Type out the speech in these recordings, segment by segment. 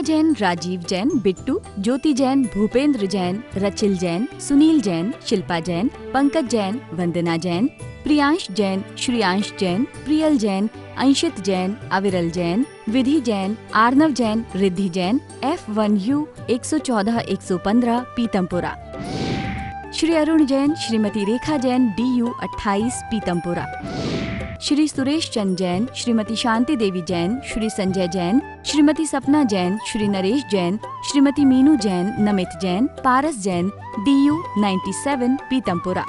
जैन, राजीव जैन, बिट्टू, ज्योति जैन, भूपेंद्र जैन, रचिल जैन, सुनील जैन, शिल्पा जैन, पंकज जैन, वंदना जैन, प्रियांश जैन, श्रियांश जैन, प्रियल जैन, अंशित जैन, अविरल जैन, विधि Jain, Arnav Jain, Riddhi Jain, F1U 114-115 Pitampura. Shri Arun Jain, Shrimati Rekha Jain, DU 28 Pitampura. Shri Suresh Chand Jain, Shrimati Shanti Devi Jain, Shri Sanjay Jain, Shrimati सपना Jain, Shri Naresh Jain, Shrimati Meenu Jain, Namit Jain, Paras Jain, DU 97 Pitampura.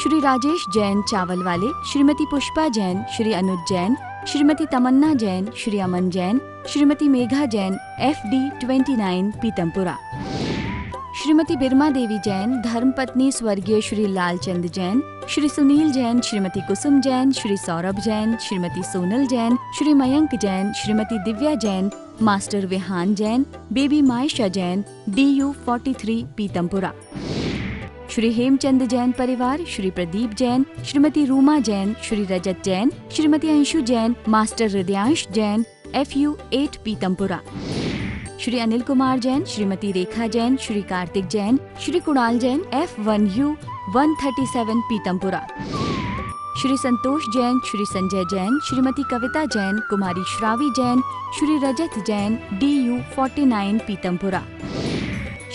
Shri Rajesh Jain चावल वाले, श्रीमती पुष्पा जैन, श्री अनुज जैन, श्रीमती तमन्ना जैन, श्री अमन जैन, श्रीमती मेघा जैन, FD 29 पीतमपुरा। श्रीमती बिरमा देवी जैन, धर्मपत्नी स्वर्गीय Shri Lalchand Jain, Shri Sunil Jain, Shrimati Kusum Jain, Shri Saurabh Jain, Shrimati Sonal Jain, Shri Mayank Jain, Shrimati Divya Jain, master Vihaan Jain, baby Maysha Jain, DU 43 Pitampura. Shri Hemchand Jain परिवार, Shri Pradeep Jain, Shrimati Ruma Jain, Shri Rajat Jain, Shrimati Anshu Jain, master Hridyansh Jain, FU 8 Pitampura. Shri Anil Kumar Jain, Shrimati Rekha Jain, Shri Kartik Jain, Shri Kunal Jain, F1U 137 Pitampura. Shri Santosh Jain, Shri Sanjay Jain, Shrimati Kavita Jain, कुमारी श्रावी जैन, श्री रजत जैन, DU 49 पीतमपुरा।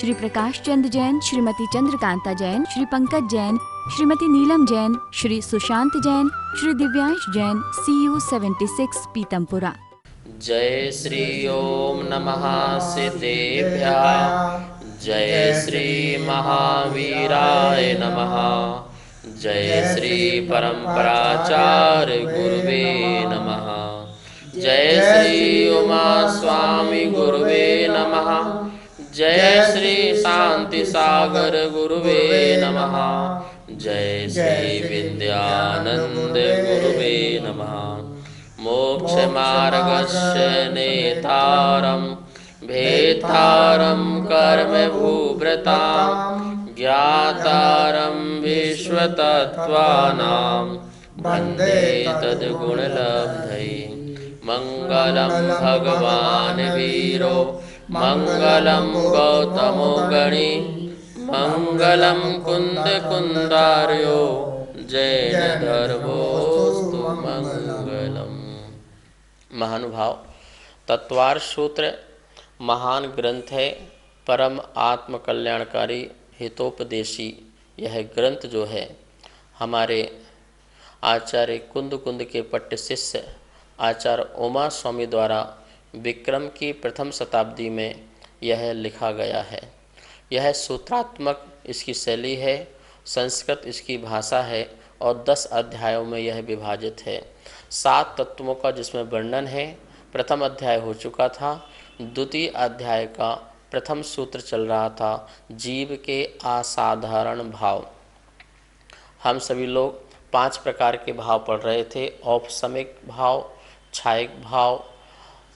श्री प्रकाश चंद जैन, श्रीमती चंद्रकांता जैन, श्री पंकज जैन, श्रीमती नीलम जैन, श्री सुशांत जैन, श्री दिव्यांश जैन, CU 76 पीतमपुरा। जय श्री ओम नमः सिद्धेभ्यः, जय श्री महावीराय नमः, जय श्री परम्पराचार्य गुरुवे नमः, जय श्री उमा स्वामी गुरुवे नमः, जय श्री शांति सागर गुरुवे नमः, जय श्री विद्यानंद गुरुवे नमः। मोक्ष मार्गस्य नेतारं भेतारं कर्म भूभृतां ज्ञातारं विश्वतत्त्वानां वन्दे तद्गुणलब्धये। मंगलं भगवान् वीरो मंगलं गौतमो गणी, मंगलं कुंद कुंदार्यो जैन धर्मोस्तु मंगलम। महानुभाव, तत्वार सूत्र महान ग्रंथ है, परम आत्म कल्याणकारी हितोपदेशी। यह ग्रंथ जो है हमारे आचार्य कुंद कुंद के पट्ट शिष्य आचार्य उमा स्वामी द्वारा विक्रम की प्रथम शताब्दी में यह लिखा गया है। यह सूत्रात्मक इसकी शैली है, संस्कृत इसकी भाषा है और 10 अध्यायों में यह विभाजित है। 7 तत्वों का जिसमें वर्णन है। प्रथम अध्याय हो चुका था, द्वितीय अध्याय का प्रथम सूत्र चल रहा था, जीव के असाधारण भाव। हम सभी लोग 5 प्रकार के भाव पढ़ रहे थे। औपसमिक भाव, छायिक भाव,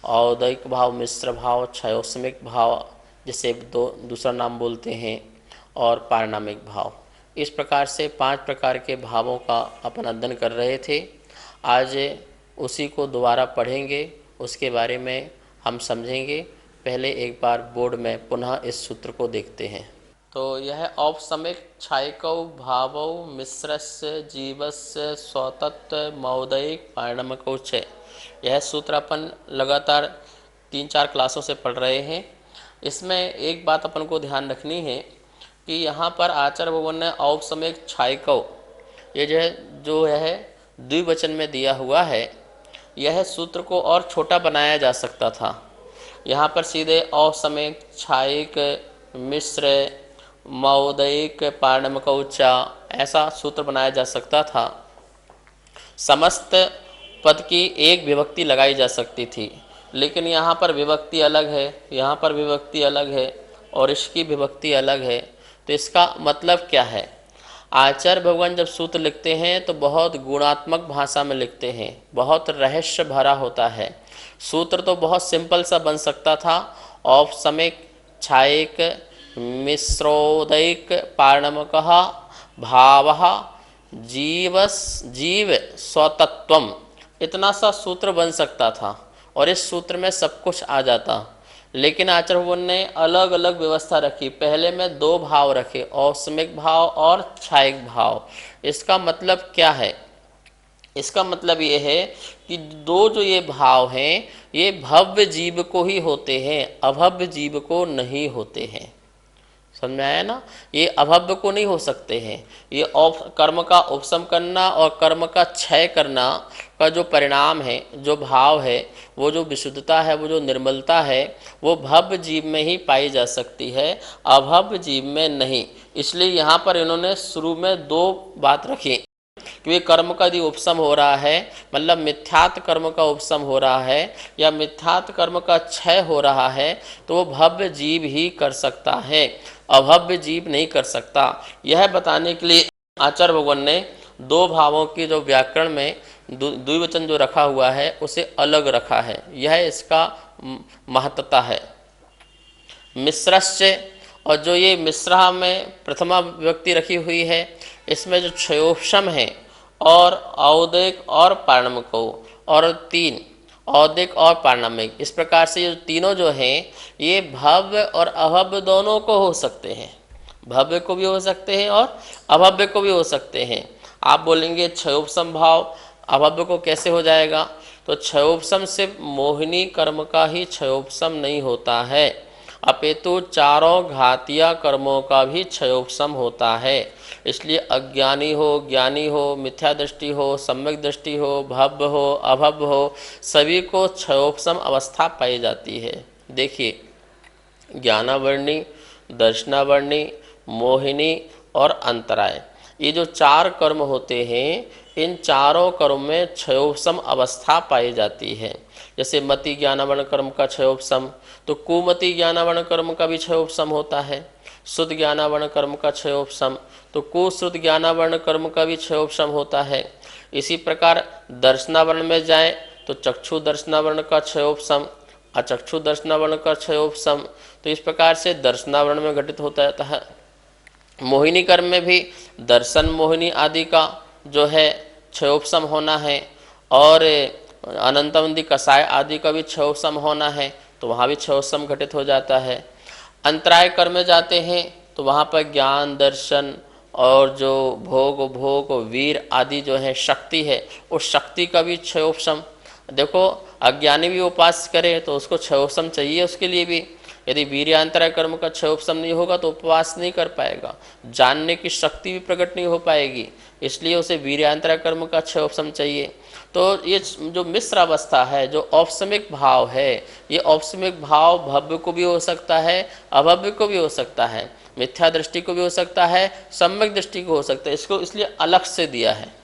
औदैक भाव, मिश्र भाव, क्षयोसमिक भाव जिसे दूसरा नाम बोलते हैं, और पारिणामिक भाव। इस प्रकार से 5 प्रकार के भावों का अपन अध्ययन कर रहे थे। आज उसी को दोबारा पढ़ेंगे, उसके बारे में हम समझेंगे। पहले एक बार बोर्ड में पुनः इस सूत्र को देखते हैं। तो यह औपसमिक छायिकौ भावौ मिश्रस्य जीवस्य स्वतत्व मौदैक पारिणामिकौ च। यह सूत्र अपन लगातार 3-4 क्लासों से पढ़ रहे हैं। इसमें एक बात अपन को ध्यान रखनी है कि यहाँ पर आचार्य भगवान ने औपसमिक छायिकौ, ये जो है द्विवचन में दिया हुआ है। यह सूत्र को और छोटा बनाया जा सकता था। यहाँ पर सीधे औपसमिक छायिक मिश्र मौदैक पारिणामिकौ च ऐसा सूत्र बनाया जा सकता था। समस्त पद की एक विभक्ति लगाई जा सकती थी, लेकिन यहाँ पर विभक्ति अलग है, यहाँ पर विभक्ति अलग है और इसकी विभक्ति अलग है। तो इसका मतलब क्या है? आचार्य भगवान जब सूत्र लिखते हैं तो बहुत गुणात्मक भाषा में लिखते हैं, बहुत रहस्य भरा होता है। सूत्र तो बहुत सिंपल सा बन सकता था, औपसमिक छायिक मिश्रोदैक पारिणामिकः भावः जीव स्वतत्वम, इतना सा सूत्र बन सकता था और इस सूत्र में सब कुछ आ जाता। लेकिन आचार्य भगवान ने अलग अलग व्यवस्था रखी। पहले में दो भाव रखे, औष्मिक भाव और क्षायिक भाव। इसका मतलब क्या है? इसका मतलब ये है कि दो जो ये भाव हैं ये भव्य जीव को ही होते हैं, अभव्य जीव को नहीं होते हैं। समझ में आया ना? ये अभव्य को नहीं हो सकते हैं। ये कर्म का उपशम करना और कर्म का क्षय करना का जो परिणाम है, जो भाव है, वो जो विशुद्धता है, वो जो निर्मलता है, वो भव्य जीव में ही पाई जा सकती है, अभव्य जीव में नहीं। इसलिए यहाँ पर इन्होंने शुरू में दो बात रखी कि ये कर्म का यदि उपशम हो रहा है, मतलब मिथ्यात् कर्म का उपशम हो रहा है या मिथ्यात् कर्म का क्षय हो रहा है, तो वो भव्य जीव ही कर सकता है, अभव्य जीव नहीं कर सकता। यह बताने के लिए आचार्य भगवान ने दो भावों की जो व्याकरण में द्विवचन जो रखा हुआ है उसे अलग रखा है। यह इसका महत्ता है। मिश्रश्च, और जो ये मिश्रा में प्रथमा विभक्ति रखी हुई है, इसमें जो क्षयोपशम है और औदिक और पारणमिक और तीन औदिक और पारणमिक, इस प्रकार से ये तीनों जो हैं ये भव्य और अभव्य दोनों को हो सकते हैं। भव्य को भी हो सकते हैं और अभव्य को भी हो सकते हैं। आप बोलेंगे क्षयोपशम भाव अभव्य को कैसे हो जाएगा? तो क्षयोपशम सिर्फ मोहिनी कर्म का ही क्षयोपशम नहीं होता है, अपितु चारों घातिया कर्मों का भी क्षयोपशम होता है। इसलिए अज्ञानी हो, ज्ञानी हो, मिथ्या दृष्टि हो, सम्यक दृष्टि हो, भव्य हो, अभव्य हो, सभी को क्षयोपशम अवस्था पाई जाती है। देखिए, ज्ञानावर्णी, दर्शनावर्णी, मोहिनी और अंतराय, ये जो चार कर्म होते हैं, इन चारों कर्म में क्षयोपशम अवस्था पाई जाती है। जैसे मति ज्ञानावर्ण कर्म का क्षयोपशम, तो कुमति ज्ञानावर्ण कर्म का भी क्षयोपशम होता है। शुद्ध ज्ञानावर्ण कर्म का क्षयोपशम, तो कुश्रुत ज्ञानावर्ण कर्म का भी क्षयोपशम होता है। इसी प्रकार दर्शनावर्ण में जाएं तो चक्षु दर्शनावर्ण का क्षयोपशम, अचक्षु दर्शनावर्ण का क्षयोपशम, तो इस प्रकार से दर्शनावर्ण में घटित होता रहता है। मोहिनी कर्म में भी दर्शन मोहिनी आदि का जो है क्षयोपशम होना है, और अनंतवंदी कसाय आदि का भी क्षयोपशम होना है, तो वहाँ भी क्षयोपशम घटित हो जाता है। अंतराय कर्म में जाते हैं तो वहाँ पर ज्ञान, दर्शन और जो भोग वीर आदि जो है शक्ति है, उस शक्ति का भी क्षयोपशम। देखो, अज्ञानी भी उपास करे तो उसको क्षयोपशम चाहिए उसके लिए भी। यदि वीर्यांतराय कर्म का क्षयोपशम नहीं होगा तो उपवास नहीं कर पाएगा, जानने की शक्ति भी प्रकट नहीं हो पाएगी, इसलिए उसे वीर्यांतराय कर्म का क्षयोपशम चाहिए। तो ये जो मिश्र अवस्था है, जो औपशमिक भाव है, ये औपशमिक भाव भव्य को भी हो सकता है, अभव्य को भी हो सकता है, मिथ्या दृष्टि को भी हो सकता है, सम्यक दृष्टि को हो सकता है। इसको इसलिए अलग से दिया है।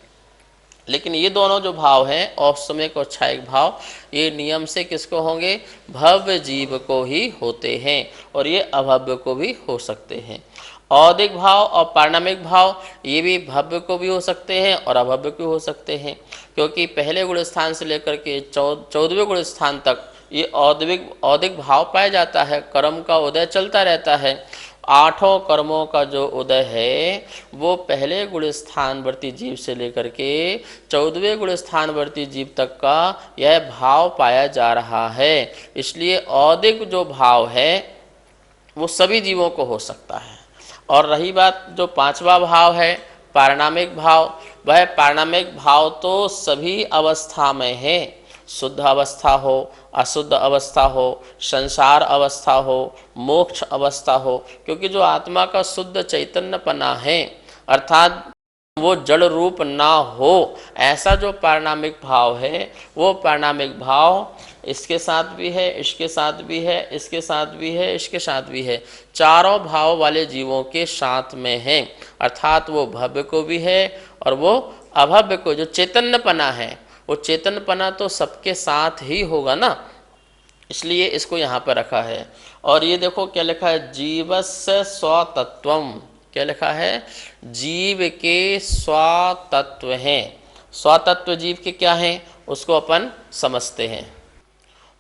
लेकिन ये दोनों जो भाव हैं, औपशमिक और क्षायिक भाव, ये नियम से किसको होंगे? भव्य जीव को ही होते हैं, और ये अभव्य को भी हो सकते हैं। औदिक भाव और पारणमिक भाव ये भी भव्य को भी हो सकते हैं और अभव्य को हो सकते हैं, क्योंकि पहले गुण स्थान से लेकर के 14वें गुण स्थान तक ये औदिक भाव पाया जाता है। कर्म का उदय चलता रहता है। आठों कर्मों का जो उदय है वो पहले गुण स्थानवर्ती जीव से लेकर के 14वें गुण स्थानवर्ती जीव तक का यह भाव पाया जा रहा है। इसलिए औदिक जो भाव है वो सभी जीवों को हो सकता है। और रही बात जो पांचवा भाव है पारणमिक भाव, वह पारणमिक भाव तो सभी अवस्था में है। शुद्ध अवस्था हो, अशुद्ध अवस्था हो, संसार अवस्था हो, मोक्ष अवस्था हो, क्योंकि जो आत्मा का शुद्ध चैतन्यपना है, अर्थात वो जड़ रूप ना हो, ऐसा जो पारणमिक भाव है, वो पारणमिक भाव इसके साथ भी है, इसके साथ भी है, इसके साथ भी है, इसके साथ भी है, चारों भाव वाले जीवों के साथ में है। अर्थात वो भव्य को भी है और वो अभव्य को, जो चैतन्यपना है वो चैतन्यपना तो सबके साथ ही होगा ना, इसलिए इसको यहाँ पर रखा है। और ये देखो क्या लिखा है, जीवस्य स्वतत्वम, क्या लिखा है? जीव के स्वतत्व हैं। स्वतत्व जीव के क्या हैं उसको अपन समझते हैं।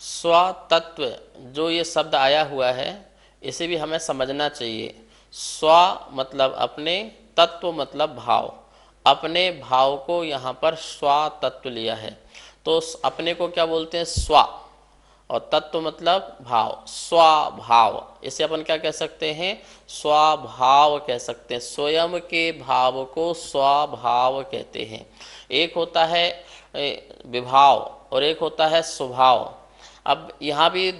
स्वतत्व जो ये शब्द आया हुआ है इसे भी हमें समझना चाहिए। स्व मतलब अपने, तत्व मतलब भाव, अपने भाव को यहाँ पर स्वतत्व लिया है। तो अपने को क्या बोलते हैं? स्व, और तत्व मतलब भाव, स्वभाव। इसे अपन क्या कह सकते हैं? स्वभाव कह सकते हैं। स्वयं के भाव को स्वभाव कहते हैं। एक होता है विभाव और एक होता है स्वभाव। अब यहाँ भी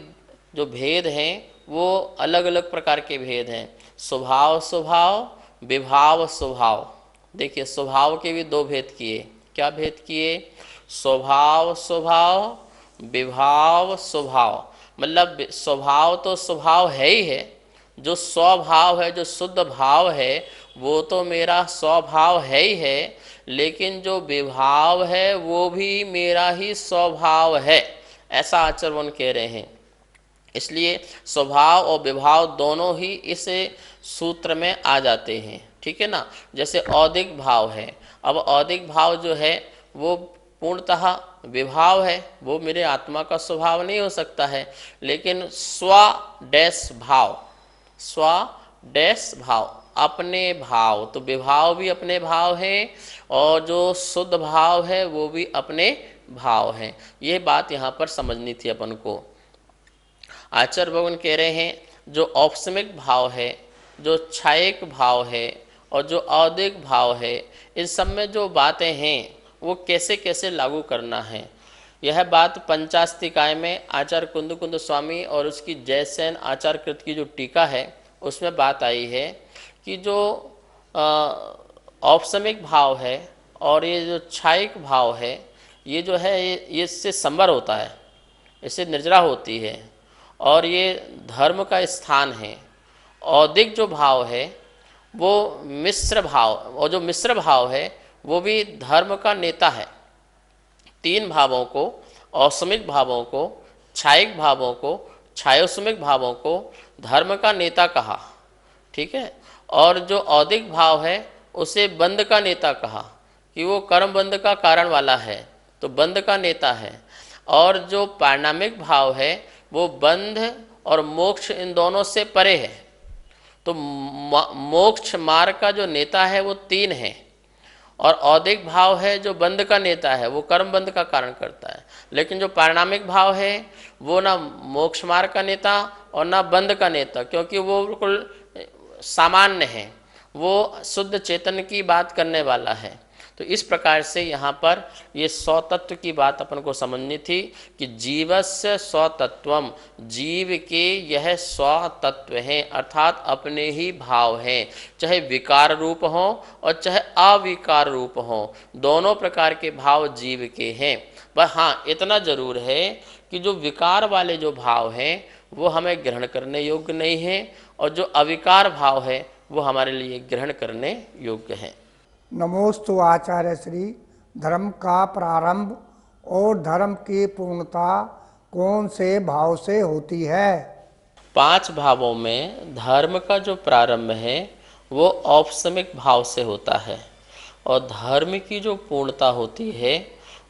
जो भेद हैं वो अलग अलग प्रकार के भेद हैं। स्वभाव स्वभाव, विभाव स्वभाव। देखिए स्वभाव के भी दो भेद किए। क्या भेद किए? स्वभाव स्वभाव, विभाव स्वभाव। मतलब स्वभाव तो स्वभाव है ही है, जो स्वभाव है, जो शुद्ध भाव है, वो तो मेरा स्वभाव है ही है, लेकिन जो विभाव है वो भी मेरा ही स्वभाव है, ऐसा आचरण कह रहे हैं। इसलिए स्वभाव और विभाव दोनों ही इस सूत्र में आ जाते हैं, ठीक है ना। जैसे औदिक भाव है, अब औदिक भाव जो है वो पूर्णतः विभाव है, वो मेरे आत्मा का स्वभाव नहीं हो सकता है, लेकिन स्व डैश भाव, स्व डैश भाव, अपने भाव, तो विभाव भी अपने भाव हैं और जो शुद्ध भाव है वो भी अपने भाव हैं। ये बात यहाँ पर समझनी थी अपन को। आचार्य भगवान कह रहे हैं जो औपसमिक भाव है, जो छायक भाव है और जो औदिक भाव है, इन सब में जो बातें हैं वो कैसे कैसे लागू करना है, यह बात पंचास्तिकाय में आचार्य कुंद कुंद स्वामी और उसकी जयसेन आचार्य कृत की जो टीका है उसमें बात आई है कि जो औपसमिक भाव है और ये जो छायक भाव है, ये जो है ये इससे संवर होता है, इससे निर्जरा होती है और ये धर्म का स्थान है। औदिक जो भाव है वो मिश्र भाव, और जो मिश्र भाव है वो भी धर्म का नेता है। तीन भावों को, औसमिक भावों को, छायिक भावों को, छायोसमिक भावों को धर्म का नेता कहा, ठीक है। और जो औदिक भाव है उसे बंध का नेता कहा कि वो कर्म बंध का कारण वाला है, तो बंध का नेता है। और जो पारिणामिक भाव है वो बंध और मोक्ष इन दोनों से परे है, तो मोक्ष मार्ग का जो नेता है वो तीन है। और औदिक भाव है जो बंध का नेता है, वो कर्म बंध का कारण करता है। लेकिन जो पारिणामिक भाव है वो ना मोक्ष मार्ग का नेता और ना बंध का नेता, क्योंकि वो बिल्कुल सामान्य है, वो शुद्ध चेतन की बात करने वाला है। तो इस प्रकार से यहाँ पर ये स्वतत्व की बात अपन को समझनी थी कि जीवस्य स्वतत्वम, जीव के यह स्वतत्व हैं, अर्थात अपने ही भाव हैं, चाहे विकार रूप हों और चाहे अविकार रूप हों, दोनों प्रकार के भाव जीव के हैं। पर हाँ इतना जरूर है कि जो विकार वाले जो भाव हैं वो हमें ग्रहण करने योग्य नहीं हैं और जो अविकार भाव है वो हमारे लिए ग्रहण करने योग्य हैं। नमोस्तु आचार्य श्री। धर्म का प्रारंभ और धर्म की पूर्णता कौन से भाव से होती है? 5 भावों में धर्म का जो प्रारंभ है वो औपसमिक भाव से होता है और धर्म की जो पूर्णता होती है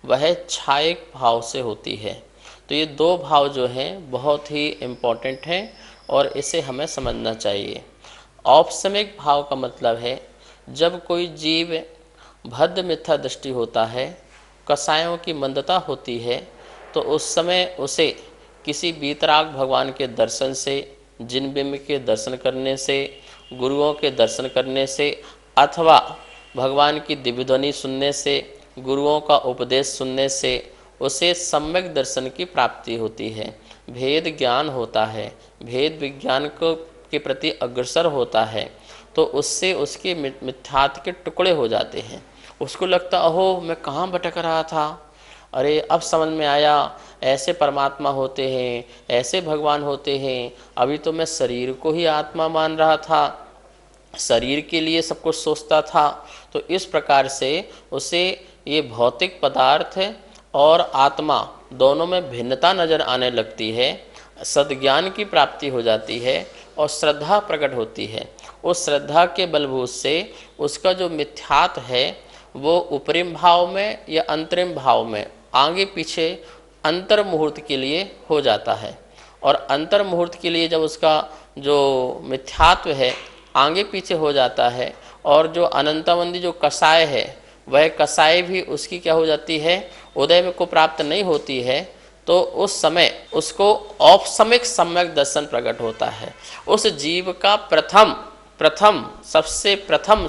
वह छायक भाव से होती है। तो ये 2 भाव जो हैं बहुत ही इम्पोर्टेंट हैं और इसे हमें समझना चाहिए। औपसमिक भाव का मतलब है जब कोई जीव भद्र मिथ्या दृष्टि होता है, कसायों की मंदता होती है, तो उस समय उसे किसी वीतराग भगवान के दर्शन से, जिन बिंब के दर्शन करने से, गुरुओं के दर्शन करने से अथवा भगवान की दिव्य ध्वनि सुनने से, गुरुओं का उपदेश सुनने से उसे सम्यक दर्शन की प्राप्ति होती है, भेद ज्ञान होता है, भेद विज्ञान को के प्रति अग्रसर होता है, तो उससे उसके मिथ्यात्व के टुकड़े हो जाते हैं। उसको लगता अहो मैं कहाँ भटक रहा था, अरे अब समझ में आया ऐसे परमात्मा होते हैं, ऐसे भगवान होते हैं, अभी तो मैं शरीर को ही आत्मा मान रहा था, शरीर के लिए सब कुछ सोचता था। तो इस प्रकार से उसे ये भौतिक पदार्थ और आत्मा दोनों में भिन्नता नज़र आने लगती है, सद्ज्ञान की प्राप्ति हो जाती है और श्रद्धा प्रकट होती है। उस श्रद्धा के बलभूत से उसका जो मिथ्यात्व है वो उपरिम भाव में या अंतरिम भाव में आगे पीछे अंतर मुहूर्त के लिए हो जाता है। और अंतर मुहूर्त के लिए जब उसका जो मिथ्यात्व है आगे पीछे हो जाता है और जो अनंतावंदी जो कसाय है वह कसाय भी उसकी क्या हो जाती है, उदय को प्राप्त नहीं होती है, तो उस समय उसको औपसमिक सम्यक दर्शन प्रकट होता है। उस जीव का प्रथम सबसे प्रथम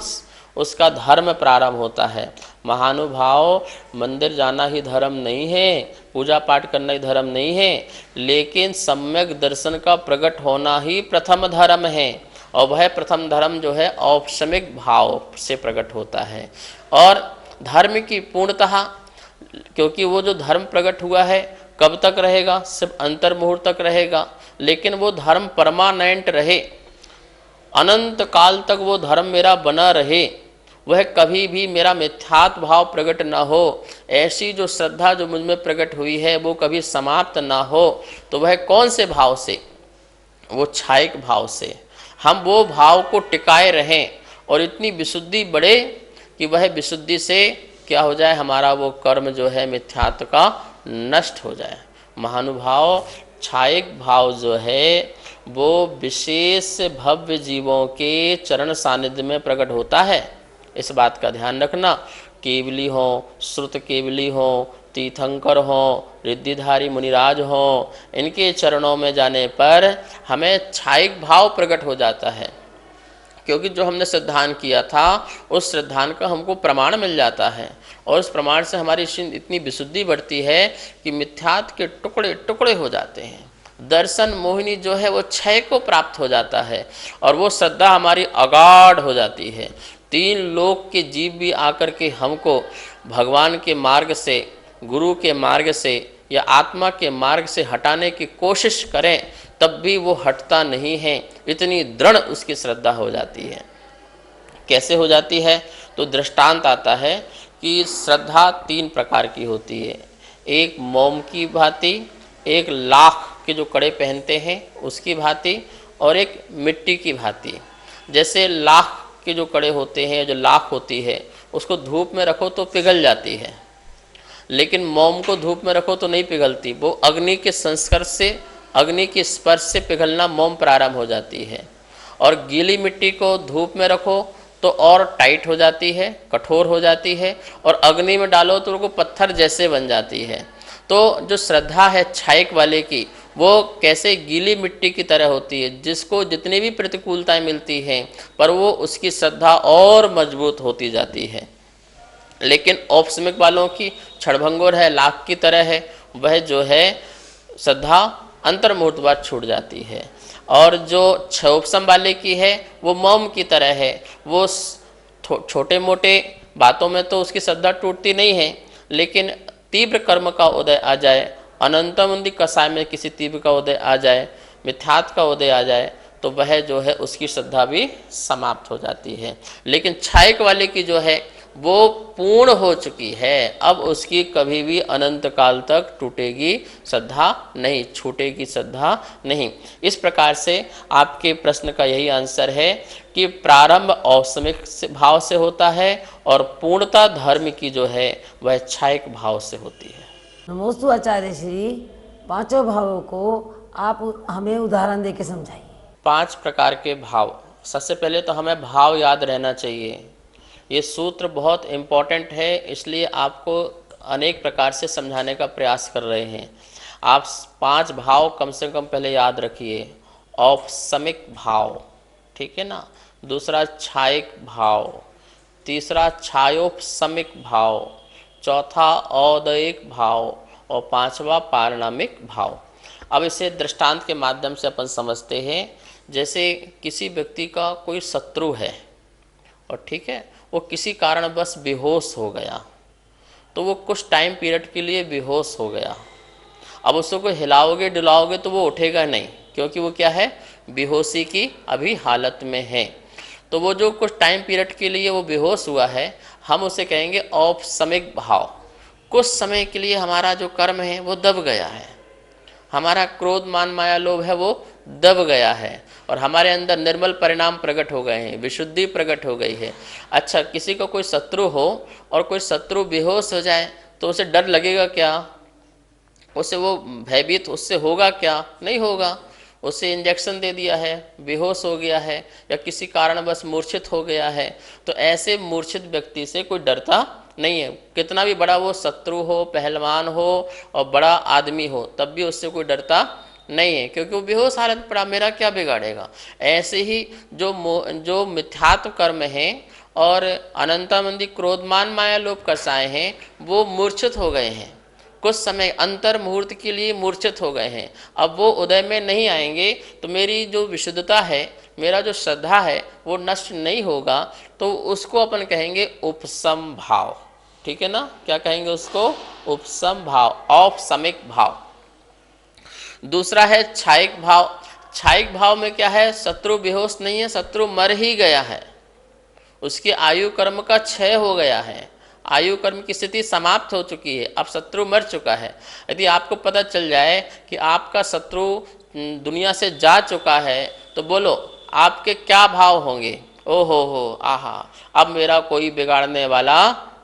उसका धर्म प्रारंभ होता है। महानुभाव, मंदिर जाना ही धर्म नहीं है, पूजा पाठ करना ही धर्म नहीं है, लेकिन सम्यक दर्शन का प्रकट होना ही प्रथम धर्म है। और वह प्रथम धर्म जो है औपसमिक भाव से प्रकट होता है। और धर्म की पूर्णतः, क्योंकि वो जो धर्म प्रकट हुआ है कब तक रहेगा? सिर्फ अंतर मुहूर्त तक रहेगा, लेकिन वो धर्म परमानेंट रहे, अनंत काल तक वो धर्म मेरा बना रहे, वह कभी भी मेरा मिथ्यात्व भाव प्रकट ना हो, ऐसी जो श्रद्धा जो मुझ में प्रकट हुई है वो कभी समाप्त ना हो। तो वह कौन से भाव से? वो छायक भाव से हम वो भाव को टिकाए रहें और इतनी विशुद्धि बढ़े कि वह विशुद्धि से क्या हो जाए, हमारा वो कर्म जो है मिथ्यात्व का नष्ट हो जाए। महानुभाव, छायक भाव जो है वो विशेष भव्य जीवों के चरण सानिध्य में प्रकट होता है। इस बात का ध्यान रखना। केवली हो, श्रुत केवली हो, तीर्थंकर हो, रिद्धिधारी मुनिराज हो, इनके चरणों में जाने पर हमें छायक भाव प्रकट हो जाता है, क्योंकि जो हमने श्रद्धान किया था उस श्रद्धान का हमको प्रमाण मिल जाता है। और उस प्रमाण से हमारी इतनी विशुद्धि बढ़ती है कि मिथ्यात्व के टुकड़े टुकड़े हो जाते हैं। दर्शन मोहिनी जो है वो क्षय को प्राप्त हो जाता है और वो श्रद्धा हमारी अगाढ़ हो जाती है। तीन लोक के जीव भी आकर के हमको भगवान के मार्ग से, गुरु के मार्ग से या आत्मा के मार्ग से हटाने की कोशिश करें, तब भी वो हटता नहीं है। इतनी दृढ़ उसकी श्रद्धा हो जाती है। कैसे हो जाती है? तो दृष्टांत आता है कि श्रद्धा तीन प्रकार की होती है। एक मोम की भांति, एक लाख के जो कड़े पहनते हैं उसकी भांति, और एक मिट्टी की भांति। जैसे लाख के जो कड़े होते हैं, जो लाख होती है, उसको धूप में रखो तो पिघल जाती है, लेकिन मोम को धूप में रखो तो नहीं पिघलती। वो अग्नि के संस्पर्श से, अग्नि के स्पर्श से पिघलना मोम प्रारंभ हो जाती है। और गीली मिट्टी को धूप में रखो तो और टाइट हो जाती है, कठोर हो जाती है, और अग्नि में डालो तो वो पत्थर जैसे बन जाती है। तो जो श्रद्धा है छायक वाले की, वो कैसे गीली मिट्टी की तरह होती है, जिसको जितनी भी प्रतिकूलताएं मिलती हैं पर वो उसकी श्रद्धा और मजबूत होती जाती है। लेकिन औपसमिक वालों की क्षणभंगुर है, लाख की तरह है, वह जो है श्रद्धा अंतर्मुहूर्त बाद छूट जाती है। और जो क्षोपसम वाले की है वो मोम की तरह है, वो छोटे मोटे बातों में तो उसकी श्रद्धा टूटती नहीं है, लेकिन तीव्र कर्म का उदय आ जाए, अनंतमुंदी कसाय में किसी तीव्र का उदय आ जाए, मिथ्यात्व का उदय आ जाए, तो वह जो है उसकी श्रद्धा भी समाप्त हो जाती है। लेकिन छायक वाले की जो है वो पूर्ण हो चुकी है, अब उसकी कभी भी अनंत काल तक टूटेगी श्रद्धा नहीं, छूटेगी श्रद्धा नहीं। इस प्रकार से आपके प्रश्न का यही आंसर है कि प्रारंभ औपसमिक भाव से होता है और पूर्णता धर्म की जो है वह छायक भाव से होती है। नमोस्तु आचार्य श्री। पांचों भावों को आप हमें उदाहरण देके समझाइए। 5 प्रकार के भाव। सबसे पहले तो हमें भाव याद रहना चाहिए। ये सूत्र बहुत इम्पॉर्टेंट है, इसलिए आपको अनेक प्रकार से समझाने का प्रयास कर रहे हैं। आप 5 भाव कम से कम पहले याद रखिए। औपसमिक भाव, ठीक है ना, दूसरा छायक भाव, तीसरा छायोपसमिक भाव, चौथा औदयिक भाव और 5वां पारिणामिक भाव। अब इसे दृष्टांत के माध्यम से अपन समझते हैं। जैसे किसी व्यक्ति का कोई शत्रु है और ठीक है, वो किसी कारण बस बेहोश हो गया, तो वो कुछ टाइम पीरियड के लिए बेहोश हो गया। अब उसको कोई हिलाओगे डुलाओगे तो वो उठेगा नहीं, क्योंकि वो क्या है, बेहोशी की अभी हालत में है। तो वो जो कुछ टाइम पीरियड के लिए वो बेहोश हुआ है, हम उसे कहेंगे औपसमिक भाव। कुछ समय के लिए हमारा जो कर्म है वो दब गया है, हमारा क्रोध मान माया लोभ है वो दब गया है, और हमारे अंदर निर्मल परिणाम प्रकट हो गए हैं, विशुद्धि प्रकट हो गई है। अच्छा, किसी का कोई शत्रु हो और कोई शत्रु बेहोश हो जाए तो उसे डर लगेगा क्या? उसे वो भयभीत उससे होगा क्या? नहीं होगा। उसे इंजेक्शन दे दिया है, बेहोश हो गया है, या किसी कारण बस मूर्छित हो गया है, तो ऐसे मूर्छित व्यक्ति से कोई डरता नहीं है। कितना भी बड़ा वो शत्रु हो, पहलवान हो और बड़ा आदमी हो, तब भी उससे कोई डरता नहीं है, क्योंकि वो बेहोश हालत में पड़ा, मेरा क्या बिगाड़ेगा। ऐसे ही जो मिथ्यात्व कर्म है और अनंतामंदी क्रोधमान माया लोभ कसाए हैं, वो मूर्छित हो गए हैं, कुछ समय अंतर मुहूर्त के लिए मूर्छित हो गए हैं। अब वो उदय में नहीं आएंगे तो मेरी जो विशुद्धता है, मेरा जो श्रद्धा है, वो नष्ट नहीं होगा। तो उसको अपन कहेंगे उपसम भाव। ठीक है ना, क्या कहेंगे उसको? उपसम भाव, औपसमिक भाव। दूसरा है छायिक भाव। छायिक भाव में क्या है? शत्रु बेहोश नहीं है, शत्रु मर ही गया है, उसकी आयु कर्म का क्षय हो गया है, आयु कर्म की स्थिति समाप्त हो चुकी है, अब शत्रु मर चुका है। यदि आपको पता चल जाए कि आपका शत्रु दुनिया से जा चुका है, तो बोलो आपके क्या भाव होंगे? ओ हो आहा, अब मेरा कोई बिगाड़ने वाला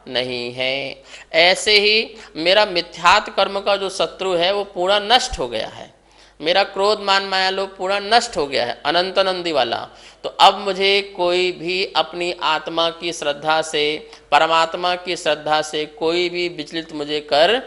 नहीं है। ऐसे ही मेरा मिथ्यात्व कर्म का जो शत्रु है वो पूरा नष्ट हो गया है, मेरा क्रोध मान माया लोभ पूरा नष्ट हो गया है, अनंतानंदी वाला। तो अब मुझे कोई भी अपनी आत्मा की श्रद्धा से, परमात्मा की श्रद्धा से कोई भी विचलित मुझे कर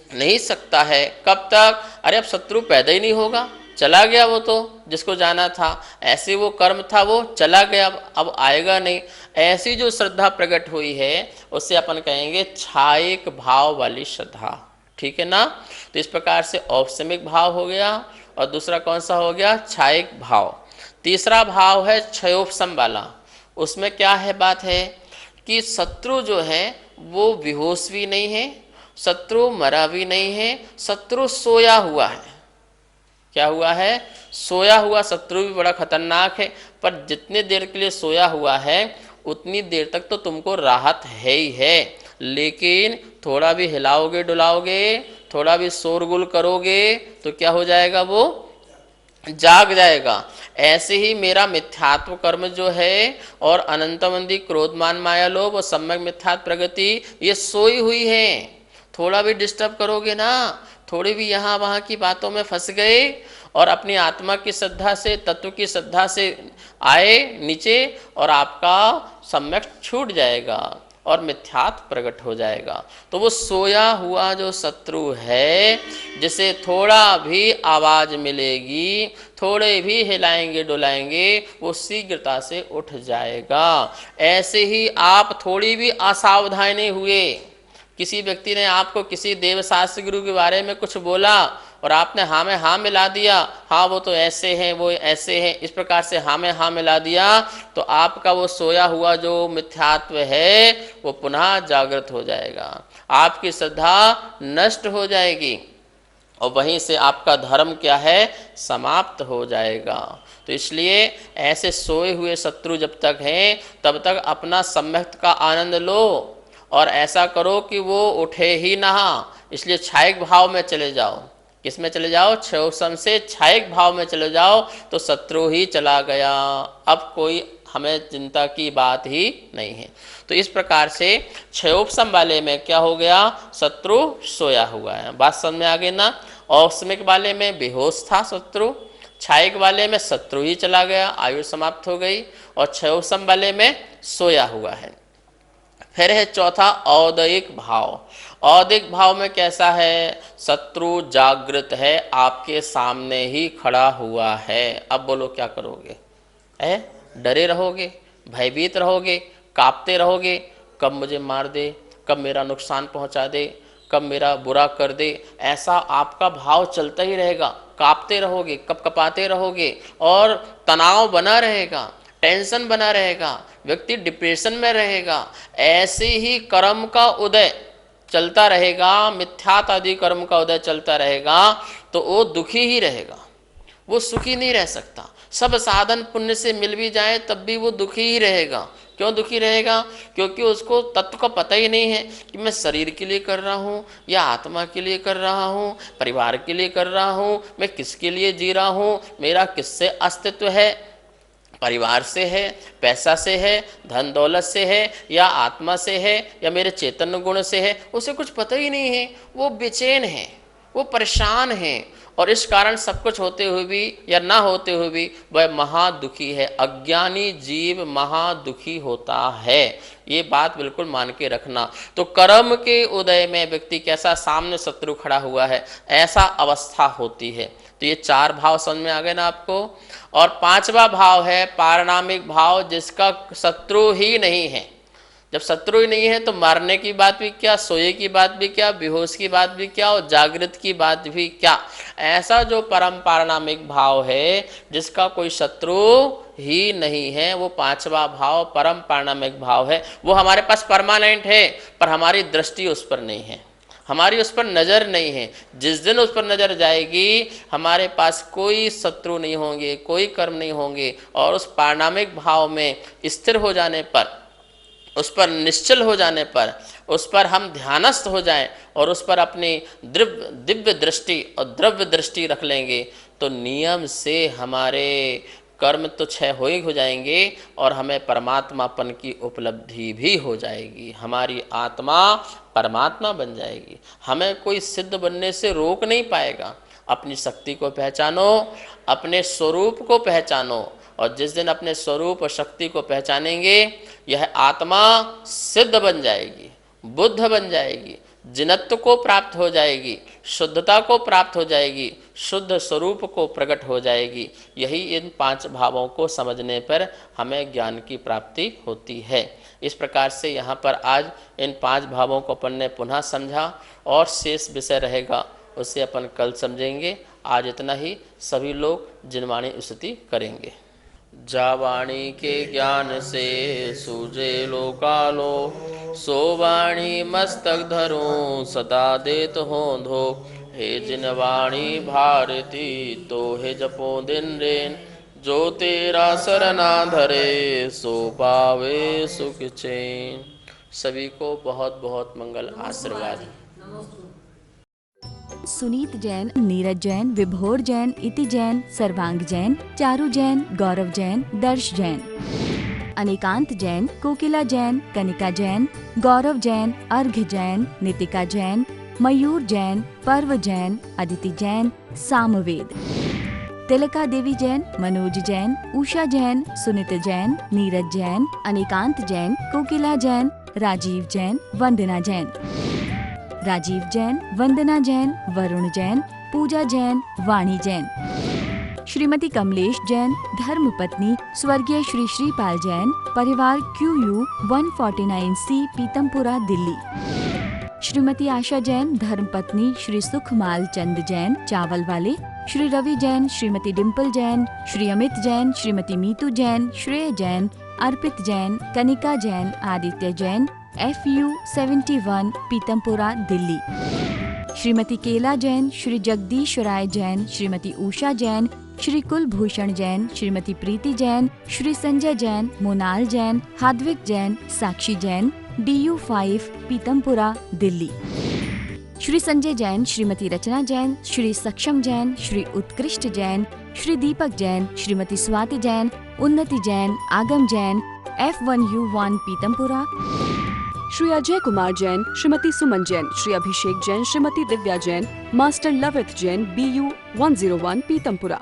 नहीं सकता है। कब तक? अरे अब शत्रु पैदा ही नहीं होगा, चला गया वो तो, जिसको जाना था, ऐसे वो कर्म था वो चला गया, अब आएगा नहीं। ऐसी जो श्रद्धा प्रकट हुई है उससे अपन कहेंगे छायिक भाव वाली श्रद्धा। ठीक है ना। तो इस प्रकार से औपसमिक भाव हो गया, और दूसरा कौन सा हो गया? छायिक भाव। तीसरा भाव है क्षयोपसम वाला। उसमें क्या है? बात है कि शत्रु जो है वो बेहोश भी नहीं है, शत्रु मरा भी नहीं है, शत्रु सोया हुआ है। क्या हुआ है? सोया हुआ शत्रु भी बड़ा खतरनाक है, पर जितने देर के लिए सोया हुआ है उतनी देर तक तो तुमको राहत है ही है, लेकिन थोड़ा भी हिलाओगे डुलाओगे, थोड़ा भी शोरगुल करोगे तो क्या हो जाएगा? वो जाग जाएगा। ऐसे ही मेरा मिथ्यात्व कर्म जो है और अनंतमंदी क्रोधमान माया लोभ और सम्यक मिथ्यात्व प्रगति, ये सोई हुई है। थोड़ा भी डिस्टर्ब करोगे ना, थोड़ी भी यहाँ वहाँ की बातों में फंस गए और अपनी आत्मा की श्रद्धा से, तत्व की श्रद्धा से आए नीचे, और आपका सम्यक छूट जाएगा और मिथ्यात्व प्रकट हो जाएगा। तो वो सोया हुआ जो शत्रु है, जिसे थोड़ा भी आवाज़ मिलेगी, थोड़े भी हिलाएंगे डुलाएंगे, वो शीघ्रता से उठ जाएगा। ऐसे ही आप थोड़ी भी असावधानी हुए, किसी व्यक्ति ने आपको किसी देवशास्त्र गुरु के बारे में कुछ बोला और आपने हाँ में हाँ मिला दिया, हाँ वो तो ऐसे हैं, वो ऐसे हैं, इस प्रकार से हाँ में हाँ मिला दिया, तो आपका वो सोया हुआ जो मिथ्यात्व है वो पुनः जागृत हो जाएगा, आपकी श्रद्धा नष्ट हो जाएगी और वहीं से आपका धर्म क्या है? समाप्त हो जाएगा। तो इसलिए ऐसे सोए हुए शत्रु जब तक हैं तब तक अपना सम्यक का आनंद लो, और ऐसा करो कि वो उठे ही ना। इसलिए छायिक भाव में चले जाओ। किस में चले जाओ? क्षयोपसम से छायिक भाव में चले जाओ, तो शत्रु ही चला गया, अब कोई हमें चिंता की बात ही नहीं है। तो इस प्रकार से क्षयोपसम वाले में क्या हो गया? शत्रु सोया हुआ है। बात समझ में आ गई ना। औपसमिक वाले में बेहोश था शत्रु, छायिक वाले में शत्रु ही चला गया, आयु समाप्त हो गई, और क्षयोपसम वाले में सोया हुआ है। फिर है चौथा औदयिक भाव। औदयिक भाव में कैसा है? शत्रु जागृत है, आपके सामने ही खड़ा हुआ है। अब बोलो क्या करोगे? डरे रहोगे, भयभीत रहोगे, कांपते रहोगे, कब मुझे मार दे, कब मेरा नुकसान पहुंचा दे, कब मेरा बुरा कर दे, ऐसा आपका भाव चलता ही रहेगा। कांपते रहोगे, कब कपाते रहोगे, और तनाव बना रहेगा, टेंशन बना रहेगा, व्यक्ति डिप्रेशन में रहेगा। ऐसे ही कर्म का उदय चलता रहेगा, मिथ्यात्व आदि कर्म का उदय चलता रहेगा, तो वो दुखी ही रहेगा, वो सुखी नहीं रह सकता। सब साधन पुण्य से मिल भी जाए तब भी वो दुखी ही रहेगा। क्यों दुखी रहेगा? क्योंकि उसको तत्व का पता ही नहीं है कि मैं शरीर के लिए कर रहा हूँ या आत्मा के लिए कर रहा हूँ, परिवार के लिए कर रहा हूँ, मैं किसके लिए जी रहा हूँ, मेरा किससे अस्तित्व है, परिवार से है, पैसा से है, धन दौलत से है, या आत्मा से है, या मेरे चैतन्य गुण से है, उसे कुछ पता ही नहीं है। वो बेचैन है, वो परेशान है, और इस कारण सब कुछ होते हुए भी या ना होते हुए भी वह महादुखी है। अज्ञानी जीव महादुखी होता है, ये बात बिल्कुल मान के रखना। तो कर्म के उदय में व्यक्ति कैसा, सामने शत्रु खड़ा हुआ है ऐसा अवस्था होती है। तो ये 4 भाव समझ में आ गए ना आपको। और 5वां भाव है पारिणामिक भाव, जिसका शत्रु ही नहीं है। जब शत्रु ही नहीं है तो मारने की बात भी क्या, सोए की बात भी क्या, बेहोश की बात भी क्या और जागृत की बात भी क्या। ऐसा जो परम पारिणामिक भाव है जिसका कोई शत्रु ही नहीं है, वो 5वां भाव परम पारिणामिक भाव है। वो हमारे पास परमानेंट है पर हमारी दृष्टि उस पर नहीं है, हमारी उस पर नज़र नहीं है। जिस दिन उस पर नज़र जाएगी हमारे पास कोई शत्रु नहीं होंगे, कोई कर्म नहीं होंगे। और उस पारिणामिक भाव में स्थिर हो जाने पर, उस पर निश्चल हो जाने पर, उस पर हम ध्यानस्थ हो जाएं और उस पर अपनी दिव्य दृष्टि और द्रव्य दृष्टि रख लेंगे तो नियम से हमारे कर्म तो क्षय हो जाएंगे और हमें परमात्मापन की उपलब्धि भी हो जाएगी। हमारी आत्मा परमात्मा बन जाएगी, हमें कोई सिद्ध बनने से रोक नहीं पाएगा। अपनी शक्ति को पहचानो, अपने स्वरूप को पहचानो, और जिस दिन अपने स्वरूप और शक्ति को पहचानेंगे यह आत्मा सिद्ध बन जाएगी, बुद्ध बन जाएगी, जिनत्व को प्राप्त हो जाएगी, शुद्धता को प्राप्त हो जाएगी, शुद्ध स्वरूप को प्रकट हो जाएगी। यही इन 5 भावों को समझने पर हमें ज्ञान की प्राप्ति होती है। इस प्रकार से यहाँ पर आज इन 5 भावों को अपन ने पुनः समझा और शेष विषय रहेगा उसे अपन कल समझेंगे। आज इतना ही, सभी लोग जिनवाणी स्तुति करेंगे। जा वाणी के ज्ञान से सूझे लोकालो, सो वाणी मस्तक धरो सदा देत हो धो। हे जिन वाणी भारती तो हे जपो दिन रेन, जो तेरा सरना धरे सो पावे सुख चैन। सभी को बहुत बहुत मंगल आशीर्वाद। सुनीत जैन, नीरज जैन, विभोर जैन, इति जैन, सर्वांग जैन, चारू जैन, गौरव जैन, दर्श जैन, अनेकांत जैन, कोकिला जैन, कनिका जैन, गौरव जैन, अर्घ जैन, नितिका जैन, मयूर जैन, पर्व जैन, अदिति जैन, सामवेद, तिलका देवी जैन, मनोज जैन, उषा जैन, सुनित जैन, नीरज जैन, अनेकांत जैन, कोकिला जैन, राजीव जैन, वंदना जैन, राजीव जैन, वंदना जैन, वरुण जैन, पूजा जैन, वाणी जैन, श्रीमती कमलेश जैन, धर्मपत्नी स्वर्गीय श्री श्रीपाल जैन, परिवार QU 149C पीतमपुरा दिल्ली, श्रीमती आशा जैन, धर्मपत्नी श्री सुखमाल चंद जैन, चावल वाले, श्री रवि जैन, श्रीमती डिम्पल जैन, श्री अमित जैन, श्रीमती मीतू जैन, श्रेय जैन, अर्पित जैन, कनिका जैन, आदित्य जैन, FU 71 पीतमपुरा दिल्ली, श्रीमती केला जैन, श्री जगदीश राय जैन, श्रीमती उषा जैन, श्री कुलभूषण जैन, श्रीमती प्रीति जैन, श्री संजय जैन, मोनाल जैन, हाद्विक जैन, साक्षी जैन, DU 5 पीतमपुरा दिल्ली, श्री संजय जैन, श्रीमती रचना जैन, श्री सक्षम जैन, श्री उत्कृष्ट जैन, श्री दीपक जैन, श्रीमती स्वाति जैन, उन्नति जैन, आगम जैन, F1U1 पीतमपुरा, श्री अजय कुमार जैन, श्रीमती सुमन जैन, श्री अभिषेक जैन, श्रीमती दिव्या जैन, मास्टर लवित जैन, BU 101 पीतमपुरा।